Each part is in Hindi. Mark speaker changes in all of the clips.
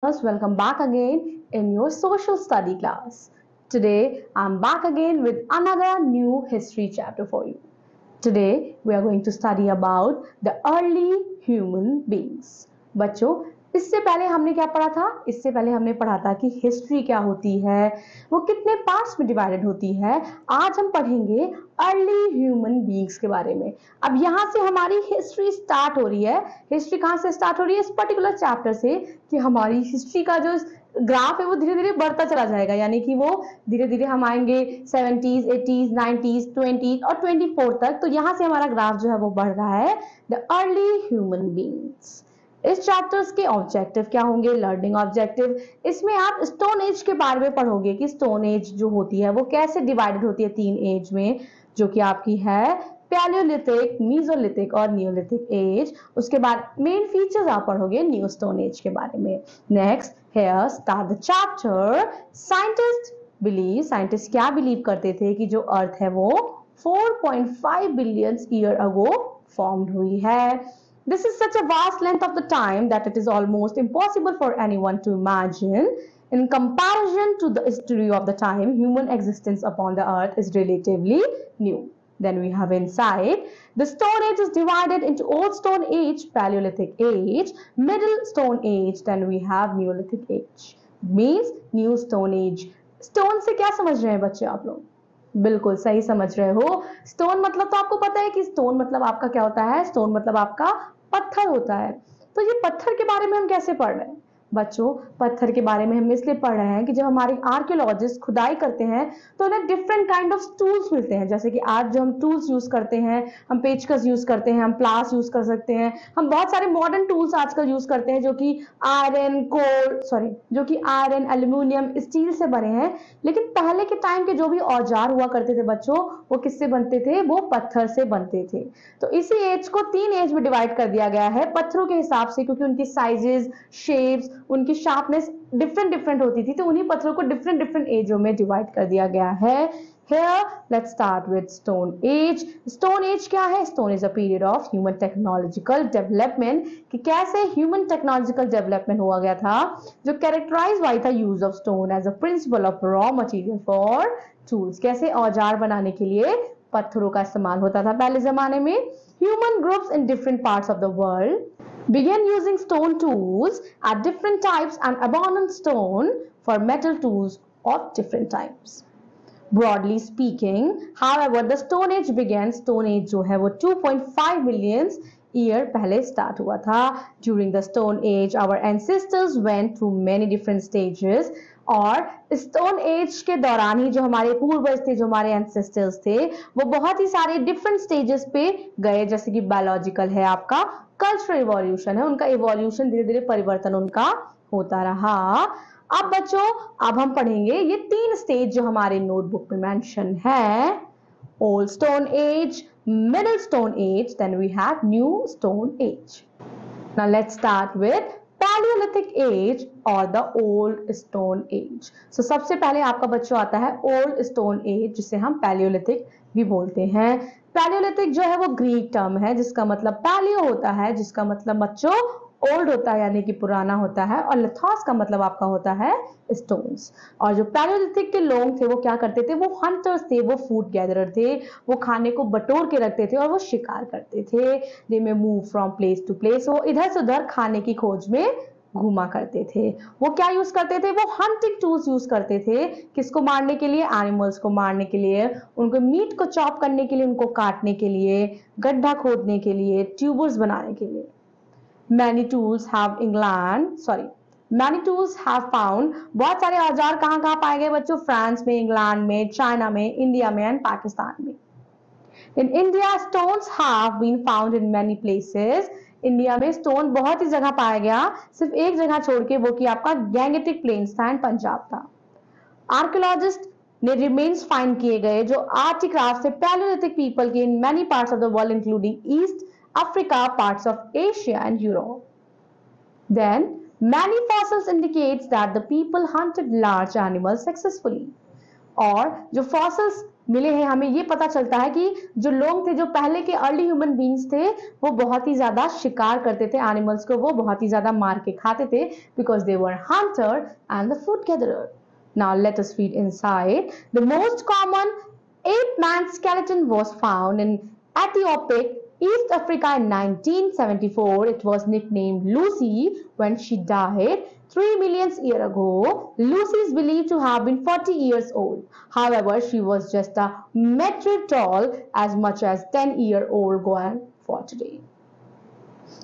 Speaker 1: Welcome back again in your social study class. Today I'm back again with another new history chapter for you. Today we are going to study about the early human beings. बच्चों, इससे पहले हमने क्या पढ़ा था? इससे पहले हमने पढ़ा था कि हिस्ट्री क्या होती है, वो कितने पार्ट्स में डिवाइडेड होती है. आज हम पढ़ेंगे अर्ली ह्यूमन बीइंग्स के बारे में. अब यहाँ से हमारी हिस्ट्री स्टार्ट हो रही है. हिस्ट्री कहाँ से स्टार्ट हो रही है? इस पर्टिकुलर चैप्टर से, कि हमारी हिस्ट्री का जो ग्राफ है वो धीरे धीरे बढ़ता चला जाएगा. यानी कि वो धीरे धीरे हम आएंगे 70s, 80s, 90s, 20s और 24 तक. तो यहाँ से हमारा ग्राफ जो है वो बढ़ रहा है. The early human beings. इस चैप्टर्स के ऑब्जेक्टिव क्या होंगे? Learning objective. इसमें आप स्टोन एज के बारे में पढ़ोगे कि स्टोन एज जो होती है वो कैसे डिवाइडेड होती है 3 एज में, जो कि आपकी है पैलियोलिथिक, मीसोलिथिक और नियोलिथिक एज. उसके बाद मेन फीचर्स आप पढ़ोगे न्यू स्टोन एज के बारे में. Next, here start the chapter. Scientist क्या बिलीव करते थे कि जो अर्थ है वो 4.5 बिलियन ईयर अगो फॉर्म्ड हुई है. This is such a vast length of the time that it is almost impossible for anyone to imagine. In comparison to the history of the time, human existence upon the earth is relatively new. Then we have inside, the Stone Age is divided into Old Stone Age, Paleolithic Age, Middle Stone Age, then we have Neolithic Age. Means New Stone Age. Stone से क्या समझ रहे हैं बच्चे आप लोग? बिल्कुल सही समझ रहे हो. स्टोन मतलब तो आपको पता है कि स्टोन मतलब आपका क्या होता है? स्टोन मतलब आपका पत्थर होता है. तो ये पत्थर के बारे में हम कैसे पढ़ रहे हैं बच्चों? पत्थर के बारे में हम इसलिए पढ़ रहे हैं कि जब हमारे आर्कियोलॉजिस्ट खुदाई करते हैं तो उन्हें डिफरेंट काइंड ऑफ टूल्स मिलते हैं. जैसे कि आज जो हम टूल्स यूज करते हैं, हम पेचकस यूज करते हैं, हम प्लास यूज कर सकते हैं, हम बहुत सारे मॉडर्न टूल्स आजकल यूज करते हैं जो कि आयरन, एल्यूमिनियम, स्टील से बने हैं. लेकिन पहले के टाइम के जो भी औजार हुआ करते थे बच्चों, वो किससे बनते थे? वो पत्थर से बनते थे. तो इसी एज को 3 एज में डिवाइड कर दिया गया है पत्थरों के हिसाब से, क्योंकि उनकी साइजेस, शेप्स, उनकी शार्पनेस डिफरेंट होती थी. तो उन्हीं पत्थरों को डिफरेंट एजों में डिवाइड कर दिया गया है. Here, let's start with Stone Age. Stone Age क्या है? Stone is a period of human technological development. कि कैसे human technological development हुआ गया था, जो characterized by the use of stone as a principle of raw material for tools. कैसे औजार बनाने के लिए पत्थरों का इस्तेमाल होता था पहले जमाने में. Human groups in different parts of the world began using stone tools at different types and abandoned stone for metal tools of different types. Broadly speaking, however, the Stone Age began. Stone Age जो है वो 2.5 million year पहले start हुआ था. During the Stone Age, our ancestors went through many different stages. और Stone Age के दौरान ही जो हमारे पूर्वज थे, जो हमारे ancestors थे, वो बहुत ही सारे different stages पे गए. जैसे कि biological है आपका, cultural evolution है, उनका evolution धीरे धीरे परिवर्तन उनका होता रहा. अब बच्चों, अब हम पढ़ेंगे ये 3 स्टेज जो हमारे नोटबुक में मेंशन है. Old stone age, middle stone age, then we have new stone age. Now let's start with paleolithic age or the old stone age. So सबसे पहले आपका बच्चों आता है ओल्ड स्टोन एज, जिसे हम पैलियोलिथिक भी बोलते हैं. पैलियोलिथिक जो है वो ग्रीक टर्म है, जिसका मतलब पैलियो होता है, जिसका मतलब बच्चों ओल्ड होता है, यानी कि पुराना होता है, और लिथोस का मतलब आपका होता है स्टोन्स. और जो पैलियोलिथिक के लोग थे वो क्या करते थे? वो हंटर्स थे, वो फूड गैदरर थे, वो खाने को बटोर के रखते थे और वो शिकार करते थे. दे में move from place to place. वो इधर से उधर खाने की खोज में घूमा करते थे. वो क्या यूज करते थे? वो हंटिंग टूल्स यूज करते थे. किसको मारने के लिए? एनिमल्स को मारने के लिए, उनको मीट को चॉप करने के लिए, उनको काटने के लिए, गड्ढा खोदने के लिए, ट्यूबर्स बनाने के लिए. Many tools have found. बहुत सारे औजार कहाँ पाए गए बच्चों? फ्रांस में, इंग्लैंड में, चाइना में, इंडिया में एंड पाकिस्तान में. In India, stones have been found in many places. India में स्टोन बहुत ही जगह पाया गया, सिर्फ एक जगह छोड़ के, वो कि आपका गैंगेटिक प्लेन्स था एंड पंजाब था. आर्कियोलॉजिस्ट ने रिमेन्स फाइंड किए गए जो आर्टिक्राफ्ट से पैलियोलिथिक पीपल के in many parts of the world including east Africa, parts of Asia and Europe. Then, many fossils indicates that the people hunted large animals successfully. और जो fossils मिले हैं, हमें ये पता चलता है कि जो लोग थे, जो पहले के अर्ली ह्यूमन बींग्स थे, वो बहुत ही ज्यादा शिकार करते थे एनिमल्स को, वो बहुत ही ज्यादा मार के खाते थे, because they were Hunter and the food gatherer. Now let us read inside. The most common ape-man skeleton was found in Ethiopic, East Africa in 1974. It was nicknamed Lucy when she died 3 million years ago. Lucy is believed to have been 40 years old. However, she was just a meter tall, as much as 10-year-old girl for today.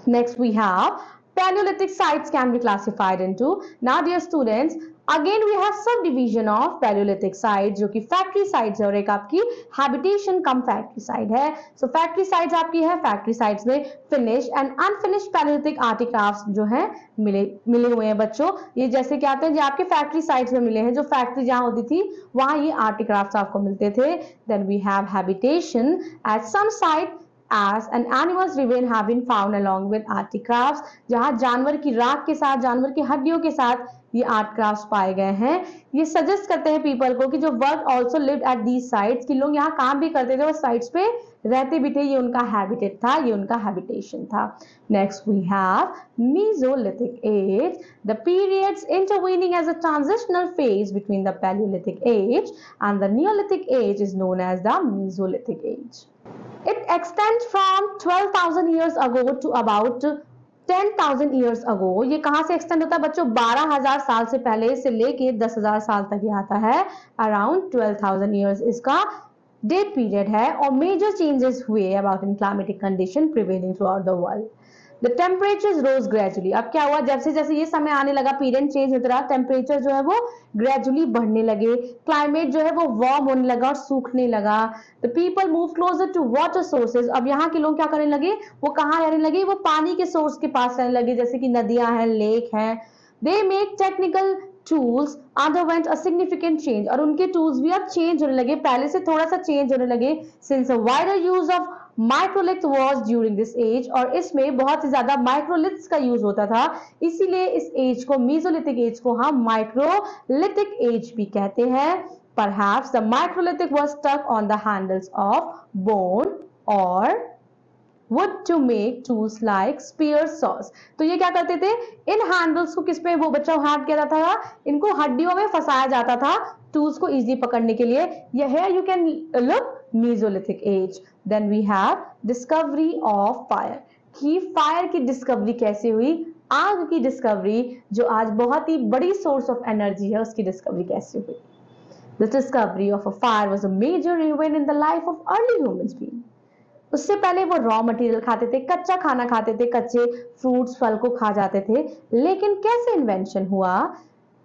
Speaker 1: Next we have Paleolithic sites can be classified into. Now dear students, again we have subdivision of Paleolithic sites, जो कि फैक्ट्री साइट्स है और एक आपकी हैबिटेशन कम फैक्ट्री साइट है. सो फैक्ट्री साइट्स आपकी है, फैक्ट्री साइट्स में फिनिश एंड अनफिनिश्ड पैलियोलिथिक आर्टिक्राफ्ट्स जो है मिले हुए हैं बच्चों. ये जैसे क्या आते हैं, जो आपके फैक्ट्री साइट्स में मिले हैं, जो फैक्ट्री जहां होती थी वहां ये आर्टिक्राफ्ट्स आपको मिलते थे. Then we have habitation at some site as and animals remain have been found along with articrafts, जहां जानवर की राख के साथ, जानवर की हड्डियों के साथ ये आर्टक्राफ्ट्स पाए गए हैं. ये सजेस्ट करते हैं पीपल को कि जो work also lived at these sites, कि लोग यहाँ काम भी करते थे और साइट्स पे रहते भी थे, ये उनका हैबिटेट था, ये उनका हैबिटेशन था. Next we have Mesolithic age, the periods intervening as a transitional phase between the Paleolithic age and the Neolithic age is known as the Mesolithic age. It extends from 12,000 years ago to about 10,000 years ago. ये कहाँ से एक्सटेंड होता है बच्चों? 12,000 साल से पहले से लेके 10,000 साल तक ये आता है. अराउंड 12,000 years इसका डेट पीरियड है. और मेजर चेंजेस हुए about in climatic condition prevailing through out the world. The temperatures rose gradually. अब क्या हुआ, जैसे जैसे ये समय आने लगा, पीरियड चेंज होता रहा, टेम्परेचर जो है वो ग्रेजुअली बढ़ने लगे, क्लाइमेट जो है वो वार्म होने लगा और सूखने लगा. The people move closer to water sources. अब यहाँ के लोग क्या करने लगे, वो कहाँ रहने लगे, वो पानी के सोर्स के पास रहने लगे, जैसे कि नदियां हैं, लेक हैं. They make technical tools underwent a significant change. और उनके टूल्स भी अब चेंज होने लगे, पहले से थोड़ा सा चेंज होने लगे. Since a wider use of microlith was during this age, और इसमें बहुत ही ज्यादा माइक्रोलिथ्स का यूज होता था, इसीलिए इस एज को, मीसोलिथिक एज को हम माइक्रोलिथिक एज भी कहते हैं. Perhaps the microlithic was stuck on the handles of bone or wood to make tools like spears, saws. तो ये क्या करते थे, इन हैंडल्स को किस पे वो बच्चा हैंड किया जाता था, इनको हड्डियों में फंसाया जाता था टूल्स को इजीली पकड़ने के लिए. ये है, you can look Mesolithic age. Then we have discovery of fire. कि फायर की डिस्कवरी कैसे हुई, आग की डिस्कवरी जो आज बहुत ही बड़ी सोर्स ऑफ एनर्जी है, उसकी डिस्कवरी कैसे हुई. The discovery of a fire was a major event in the life of early human beings. उससे पहले वो रॉ मटेरियल खाते थे, कच्चा खाना खाते थे, कच्चे फ्रूट्स फल को खा जाते थे. लेकिन कैसे इन्वेंशन हुआ?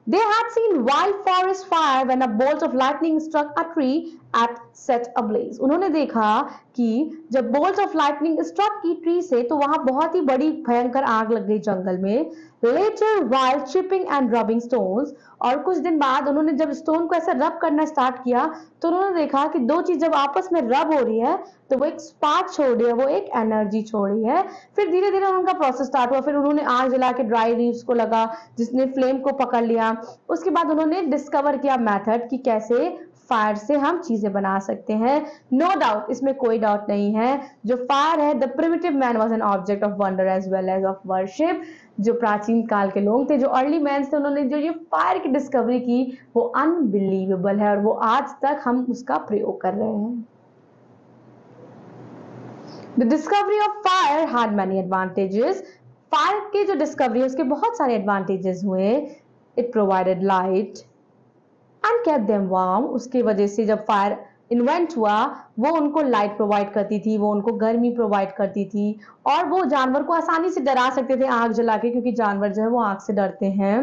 Speaker 1: They had seen wild forest fire when a bolt of lightning struck a tree at set ablaze. उन्होंने देखा कि जब bolt of lightning struck की ट्री से, तो वहां बहुत ही बड़ी भयंकर आग लग गई जंगल में. Later, while chipping and rubbing stones, और कुछ दिन बाद उन्होंने जब स्टोन को ऐसे रब करना स्टार्ट किया, तो उन्होंने देखा कि दो चीज जब आपस में रब हो रही है तो वो एक स्पार्क छोड़ रही है, वो एक एनर्जी छोड़ रही है. फिर धीरे धीरे उनका प्रोसेस स्टार्ट हुआ. फिर उन्होंने आग जला के ड्राई लीव्स को लगा, जिसने फ्लेम को पकड़ लिया. उसके बाद उन्होंने डिस्कवर किया मेथड कि कैसे फायर से हम चीजें बना सकते हैं. नो डाउट, इसमें कोई डाउट नहीं है, जो फायर है, the primitive man was an object of wonder as well as of worship. जो प्राचीन काल के लोग थे, जो अर्ली मैन थे, उन्होंने जो ये फायर की डिस्कवरी की, वो अनबिलीवेबल है और वो आज तक हम उसका प्रयोग कर रहे हैं. The discovery of fire had many advantages. Fire के जो डिस्कवरी है उसके बहुत सारे एडवांटेजेस हुए. It provided light and kept them warm. उसकी वजह से जब फायर इन्वेंट हुआ, वो उनको लाइट प्रोवाइड करती थी, वो उनको गर्मी प्रोवाइड करती थी, और वो जानवर को आसानी से डरा सकते थे आग जला के, क्योंकि जानवर जो है वो आग से डरते हैं.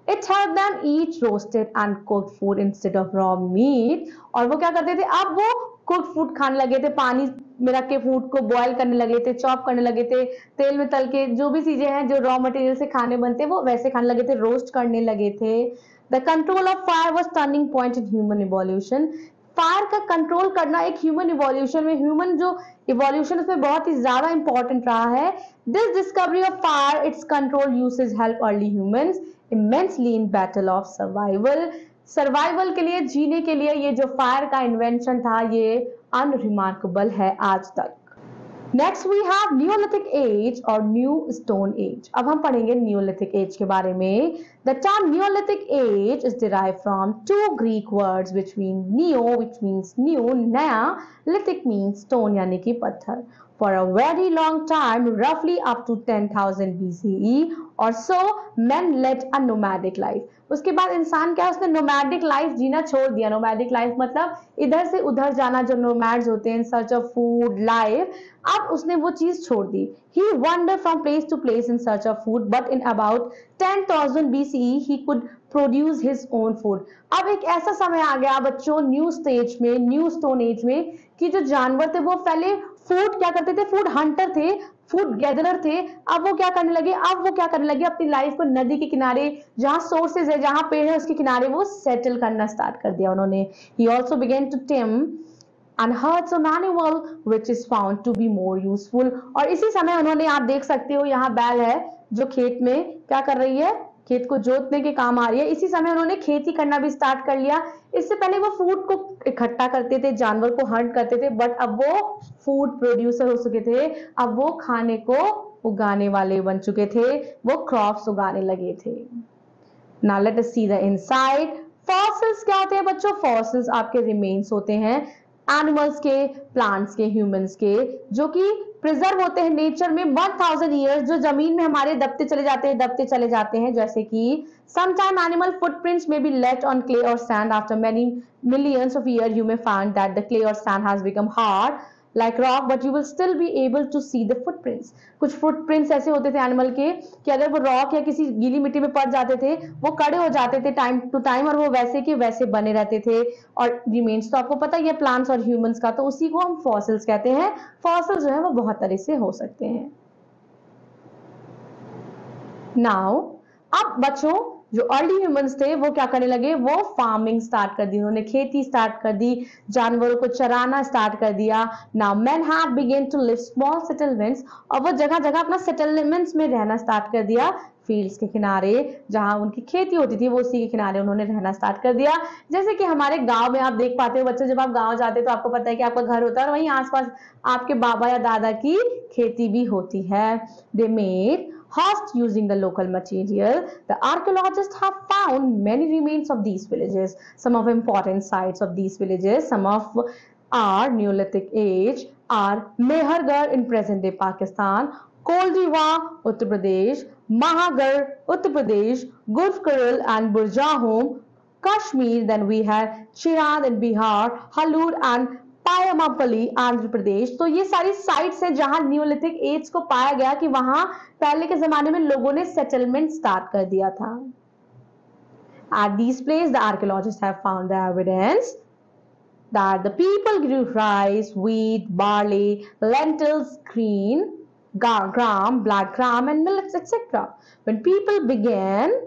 Speaker 1: It helped them eat roasted and cooked food instead of raw meat. और वो क्या करते थे, अब वो कुक्ड फूड खाने लगे थे, पानी में रख के फूड को बॉयल करने लगे थे, चॉप करने लगे थे, तेल में तल के जो भी चीजें हैं जो रॉ मटेरियल से खाने बनते हैं वो वैसे खाने लगे थे, रोस्ट करने लगे थे. The control of fire was turning point in human evolution. Fire का कंट्रोल करना एक ह्यूमन इवोल्यूशन में, ह्यूमन जो इवोल्यूशन उसमें बहुत ही ज्यादा इंपॉर्टेंट रहा है. This discovery of fire, it's control usage help early humans immensely in battle of survival. Survival के लिए, जीने के लिए ये जो फायर का इन्वेंशन था ये अनरिमार्केबल है आज तक। Next we have neolithic age or new stone age. अब हम पढ़ेंगे न्यूलिथिक एज के बारे में। The term neolithic age is derived from two Greek words which mean neo which means new, नया, लिथिक मीन्स स्टोन यानी कि पत्थर। For a very long time, roughly up to 10,000 BCE or so, men led a nomadic life. उसके बाद इंसान क्या, उसने नोमैडिक लाइफ जीना छोड़ दिया। नोमैडिक लाइफ मतलब इधर से उधर जाना, जो नोमैड्स होते हैं in search of food life, अब उसने वो चीज छोड़ दी। He wandered from place to place in search of food, but in about 10,000 BCE he could produce his own food. अब एक ऐसा समय आ गया बच्चों न्यू स्टेज में, न्यू स्टोन एज में, कि जो जानवर थे वो पहले फूड क्या करते थे, फूड हंटर थे, फूड गैदरर थे। अब वो क्या करने लगे, अपनी लाइफ को नदी के किनारे, जहां सोर्सेज है, जहां पेड़ है, उसके किनारे वो सेटल करना स्टार्ट कर दिया उन्होंने। He also began to tame and herd some animal which is found to be more useful. और इसी समय उन्होंने, आप देख सकते हो यहाँ बैल है जो खेत में क्या कर रही है, खेत को जोतने के काम आ रही है। इसी समय उन्होंने खेती करना भी स्टार्ट कर लिया। इससे पहले वो फूड को इकट्ठा करते थे, जानवर को हंट करते थे, बट अब वो फूड प्रोड्यूसर हो चुके थे, अब वो खाने को उगाने वाले बन चुके थे, वो क्रॉप्स उगाने लगे थे। Now let us see the inside. Fossils क्या होते हैं बच्चों? फॉसिल्स आपके रिमेन्स होते हैं एनिमल्स के, प्लांट्स के, ह्यूमंस के, जो कि प्रिजर्व होते हैं नेचर में 1000 ईयर्स, जो जमीन में हमारे दबते चले जाते हैं। जैसे कि sometime animal footprints may be left on clay or sand. After many millions of years you may find that the clay or sand has become hard like rock, but you will still be able to see the footprints. कुछ footprints ऐसे होते थे एनिमल के कि अगर वो रॉक या किसी गीली मिट्टी में पड़ जाते थे, वो कड़े हो जाते थे टाइम टू टाइम, और वो वैसे के वैसे बने रहते थे। और रिमेन्स तो आपको पता ही है प्लांट्स और ह्यूमंस का, तो उसी को हम फॉसिल्स कहते हैं। फॉसिल जो है वो बहुत तरह से हो सकते हैं। नाउ अब बच्चों जो अर्ली ह्यूमंस थे वो क्या करने लगे, वो फार्मिंग स्टार्ट कर दी, उन्होंने खेती स्टार्ट कर दी, जानवरों को चराना स्टार्ट कर दिया। Now man had begun to live small settlements, और वो जगह जगह अपना सेटलमेंट्स में रहना स्टार्ट कर दिया। फील्ड्स के किनारे जहां उनकी खेती होती थी वो उसी के किनारे उन्होंने रहना स्टार्ट कर दिया। जैसे कि हमारे गांव में आप देख पाते हो बच्चों, जब आप गांव जाते हो तो आपको पता है कि आपका घर होता है और वहीं आसपास आपके बाबा या दादा की खेती भी होती है। They made huts using the local material. The archaeologists have found many remains of these villages. Some of important sites of these villages, some of our Neolithic age, are Mehergarh in present-day Pakistan, Koldiwa, Uttar Pradesh, Mahagarh, Uttar Pradesh, Gurfkaral and Burjahom, Kashmir. Then we have Chirad in Bihar, Halur and Paiyampalli Andhra Pradesh. तो ये सारी साइट्स हैं जहां न्यूलिथिक एज को पाया गया कि वहां पहले के जमाने में लोगों ने सेटलमेंट स्टार्ट कर दिया था। At these places, the archaeologists have found the evidence that the people grew rice, wheat, barley, lentils, green, gram, black gram, and millets, etc. When people began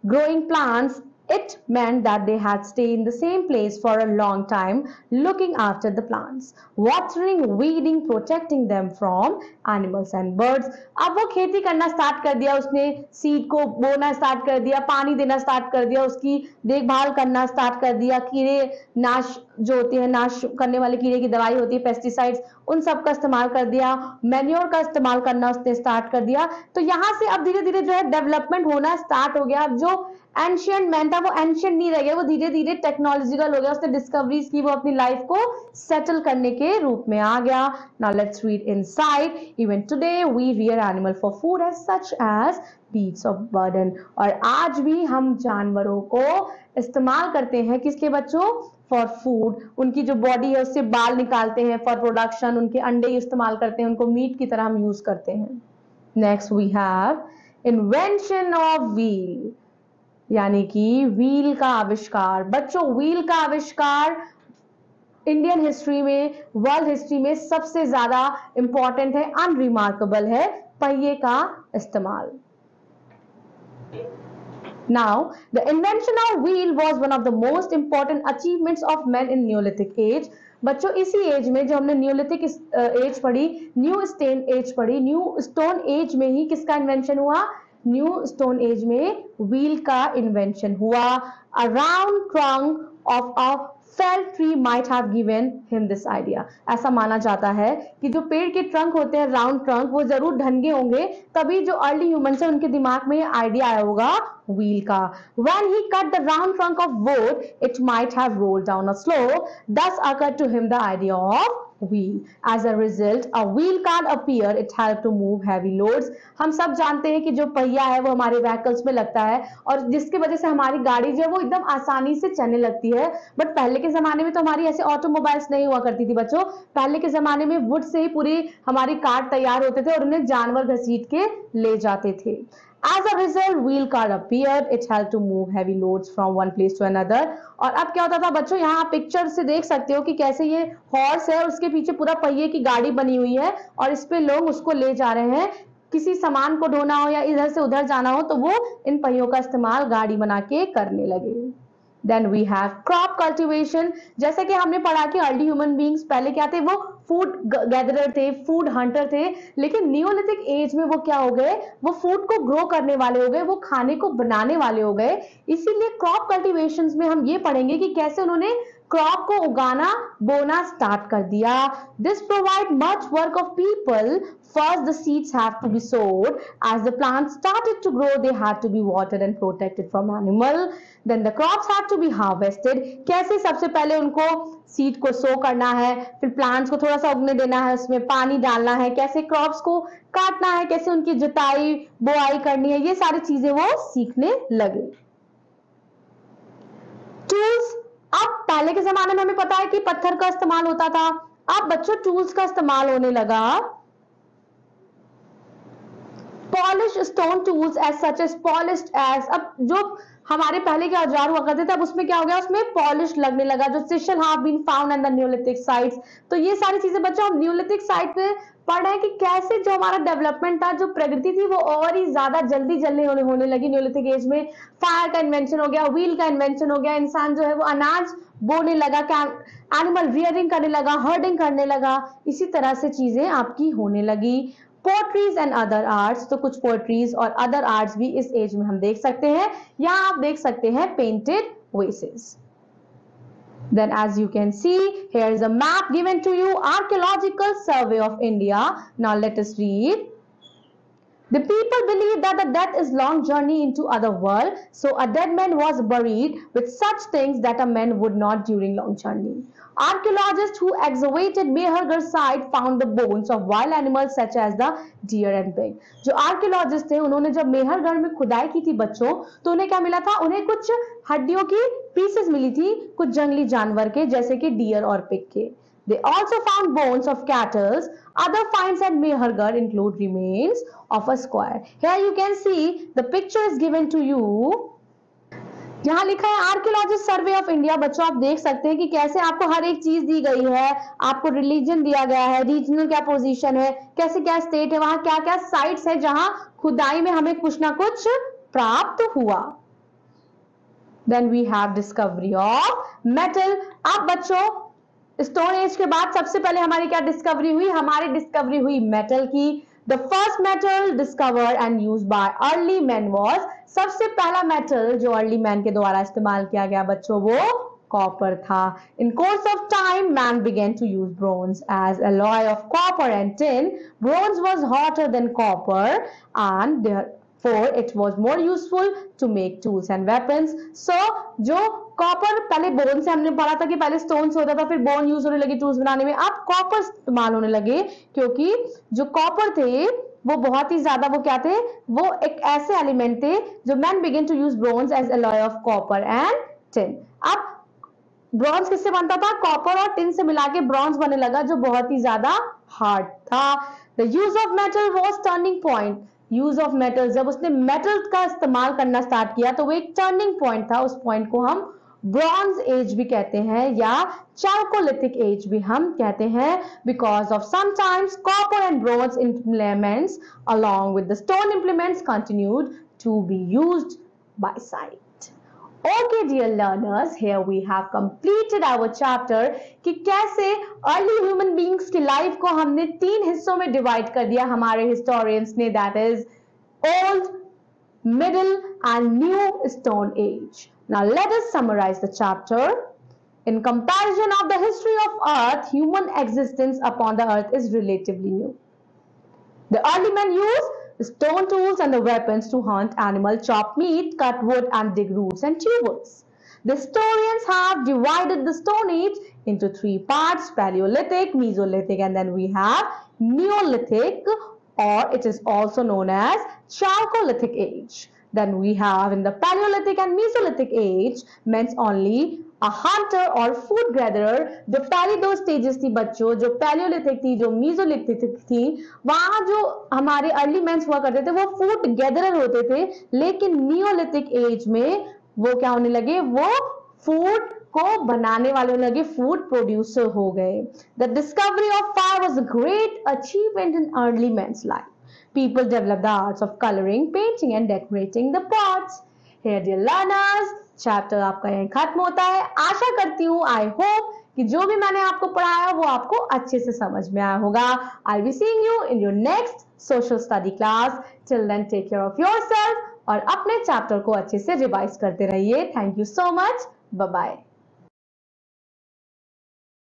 Speaker 1: growing plants, it meant that they had stayed in the same place for a long time, looking after the plants, watering, weeding, protecting them from animals and birds. अब वो खेती करना स्टार्ट कर दिया, उसने सीड को बोना स्टार्ट कर दिया, पानी देना स्टार्ट कर दिया, उसकी देखभाल करना स्टार्ट कर दिया, कीड़े नाश जो होती है, नाश करने वाले कीड़े की दवाई होती है, पेस्टिसाइड्स, उन सब का इस्तेमाल कर दिया, मैन्योर का इस्तेमाल करना उसने स्टार्ट कर दिया। तो यहाँ से अब धीरे धीरे जो है डेवलपमेंट होना स्टार्ट हो गया। अब जो एंशियंट मैन था वो एंशियंट नहीं रह गया, वो धीरे धीरे टेक्नोलॉजिकल हो गया, उसने डिस्कवरीज की, वो अपनी लाइफ को सेटल करने के रूप में आ गया। Now let's read inside. Even today we rear animal for food as such as beats of burden. और आज भी हम जानवरों को इस्तेमाल करते हैं किसके बच्चों? For food. उनकी जो बॉडी है उससे बाल निकालते हैं फॉर प्रोडक्शन, उनके अंडे इस्तेमाल करते हैं, उनको मीट की तरह हम यूज करते हैं। Next we have invention of wheel, यानी कि व्हील का आविष्कार। बच्चों व्हील का आविष्कार इंडियन हिस्ट्री में, वर्ल्ड हिस्ट्री में सबसे ज्यादा इंपॉर्टेंट है, अनरिमार्केबल है, पहिए का इस्तेमाल। Now, the invention of wheel was one of the most important achievements of men in Neolithic age. बच्चों इसी एज में जो हमने न्यूलिथिक एज पढ़ी, न्यू स्टोन एज पढ़ी, न्यू स्टोन एज में ही किसका इन्वेंशन हुआ? न्यू स्टोन एज में व्हील का इन्वेंशन हुआ। अ round trunk of a fail tree might have given him this idea. ऐसा माना जाता है कि जो पेड़ के ट्रंक होते हैं, राउंड ट्रंक, वो जरूर ढंगे होंगे, तभी जो अर्ली ह्यूमंस है उनके दिमाग में आइडिया आया होगा व्हील का। When he cut the round trunk of wood, it might have rolled down a slope. Thus occurred to him the idea of wheel. As a result, a wheel cart appeared. It helped to move heavy loads. हम सब जानते हैं कि जो पहिया है वो हमारे व्हीकल्स में लगता है और जिसकी वजह से हमारी गाड़ी जो है वो एकदम आसानी से चलने लगती है। बट पहले के जमाने में तो हमारी ऐसे ऑटोमोबाइल्स नहीं हुआ करती थी बच्चों। पहले के जमाने में वुड से ही पूरी हमारी कार तैयार होते थे और उन्हें जानवर घसीट के ले जाते थे। As a result, wheel cart appeared. It helped to move heavy loads from one place to another. और अब क्या होता था बच्चों, यहाँ पिक्चर से देख सकते हो कि कैसे ये हॉर्स है और उसके पीछे पूरा पहिए की गाड़ी बनी हुई है और इस पे लोग उसको ले जा रहे हैं। किसी सामान को ढोना हो या इधर से उधर जाना हो तो वो इन पहियों का इस्तेमाल गाड़ी बना के करने लगे। Then we have crop cultivation. जैसे कि हमने पढ़ा कि अर्ली ह्यूमन बींग्स पहले क्या थे, वो फूड गैदरर थे, फूड हंटर थे, लेकिन नियोलिथिक एज में वो क्या हो गए, वो फूड को ग्रो करने वाले हो गए, वो खाने को बनाने वाले हो गए। इसीलिए क्रॉप कल्टीवेशन में हम ये पढ़ेंगे कि कैसे उन्होंने क्रॉप को उगाना, बोना स्टार्ट कर दिया। This provide much work of people. First, the seeds have to be sowed. As the plants started to grow, they had to be watered and protected from animal. Then the crops had to be harvested. कैसे सबसे पहले उनको सीड को सो करना है, फिर प्लांट्स को थोड़ा सा उगने देना है, उसमें पानी डालना है, कैसे क्रॉप्स को काटना है, कैसे उनकी जुताई बुआई करनी है, ये सारी चीजें वो सीखने लगे। टूल्स, अब पहले के जमाने में हमें पता है कि पत्थर का इस्तेमाल होता था, अब बच्चों टूल्स का इस्तेमाल होने लगा। Polish stone tools as such as polished age, अब जो हमारे पहले के औजार हुआ करते थे अब उसमें क्या हो गया, उसमें पॉलिश लगने लगा। जो सिशल have been found in the Neolithic sites, तो ये सारी चीजें बच्चों हम न्यूलिथिक साइट पे पढ़ रहे हैं कि कैसे जो हमारा डेवलपमेंट था, जो प्रगति थी, वो और ही ज्यादा जल्दी जल्दी होने लगी। न्यूलिथिक एज में फायर का इन्वेंशन हो गया, व्हील का इन्वेंशन हो गया, इंसान जो है वो अनाज बोने लगा, एनिमल रियरिंग करने लगा, हर्डिंग करने लगा, इसी तरह से चीजें आपकी होने लगी। पोट्रीज एंड अदर आर्ट्स, तो कुछ पोट्रीज और अदर आर्ट्स भी इस एज में हम देख सकते हैं। यहाँ आप देख सकते हैं painted वेसेस। Then as you can see, here is a map given to you, Archaeological Survey of India. Now let us read. The people believed that the death is long journey into other world, so a dead man was buried with such things that a man would not during long journey. Archaeologists who excavated Mehergarh site found the bones of wild animals such as the deer and pig. जो आर्कियोलॉजिस्ट थे उन्होंने जब मेहरगढ़ में खुदाई की थी बच्चों, तो उन्हें क्या मिला था, उन्हें कुछ हड्डियों की पीसेस मिली थी, कुछ जंगली जानवर के जैसे कि डियर और पिग के। They also found bones of cattle. Other finds at Mehergarh include remains of a square. Here you can see the picture is given to you. यहाँ लिखा है आर्कियोलॉजिस्ट सर्वे ऑफ इंडिया। बच्चों आप देख सकते हैं कि कैसे आपको हर एक चीज दी गई है, आपको रिलीजन दिया गया है, रीजनल क्या पोजीशन है, कैसे क्या स्टेट है, वहां क्या क्या साइट्स है जहां खुदाई में हमें कुछ ना कुछ प्राप्त हुआ। Then we have discovery of metal. अब बच्चों स्टोन एज के बाद सबसे पहले हमारी क्या डिस्कवरी हुई, हमारी डिस्कवरी हुई मेटल की। The first metal discovered and used by early man was, सबसे पहला मेटल जो अर्ली मैन के द्वारा इस्तेमाल किया गया बच्चों वो कॉपर था। In course of time man began to use bronze as alloy of copper and tin. Bronze was hotter than copper and therefore it was more useful to make tools and weapons. So जो कॉपर, पहले बोन से हमने पढ़ा था कि पहले स्टोन से होता था, फिर बोन यूज होने लगी टूल्स बनाने में, अब कॉपर इस्तेमाल होने लगे क्योंकि जो कॉपर थे वो बहुत ही ज्यादा, वो क्या थे, वो एक ऐसे एलिमेंट थे जो man begin to use bronze as alloy of copper and tin. अब ब्रॉन्ज किससे बनता था, कॉपर और टिन से मिला के ब्रॉन्ज बनने लगा जो बहुत ही ज्यादा हार्ड था। The use of metal was turning point. Use of metal, जब उसने मेटल का इस्तेमाल करना स्टार्ट किया तो वो एक टर्निंग पॉइंट था। उस पॉइंट को हम ब्रॉन्ज एज भी कहते हैं या चाल्कोलिथिक एज भी हम कहते हैं, because of sometimes copper and bronze implements along with the stone implements continued to be used by sight. Okay dear learners, here we have completed our chapter कि कैसे early human beings की लाइफ को हमने 3 हिस्सों में डिवाइड कर दिया हमारे हिस्टोरियंस ने, that is old, Middle and New Stone Age. Now let us summarize the chapter. In comparison of the history of Earth, human existence upon the Earth is relatively new. The early men used stone tools and the weapons to hunt animal, chop meat, cut wood, and dig roots and tubers. The historians have divided the Stone Age into three parts: Paleolithic, Mesolithic, and then we have Neolithic, or it is also known as Chalcolithic Age. Then we have in the Paleolithic and Mesolithic age meant only a hunter or food gatherer. जो पहली दो स्टेजेस थी बच्चों, जो पैलियोलिथिक थी, जो मीजोलिथिक थी, वहां जो हमारे अर्ली मैंस हुआ करते थे वो फूड गैदरर होते थे, लेकिन नियोलिथिक एज में वो क्या होने लगे, वो फूड को बनाने वाले होने लगे, फूड प्रोड्यूसर हो गए. The discovery of fire was a great achievement in early men's life. People develop the arts of coloring, painting and decorating the pots. Here dear learners, chapter आपका यहीं खत्म होता है. आशा करती हूँ, I hope कि जो भी मैंने आपको पढ़ाया वो आपको अच्छे से समझ में आया होगा. I'll be seeing you in your next social study class. Till then, take care of yourself और अपने चैप्टर को अच्छे से रिवाइज करते रहिए. Thank you so much. Bye bye.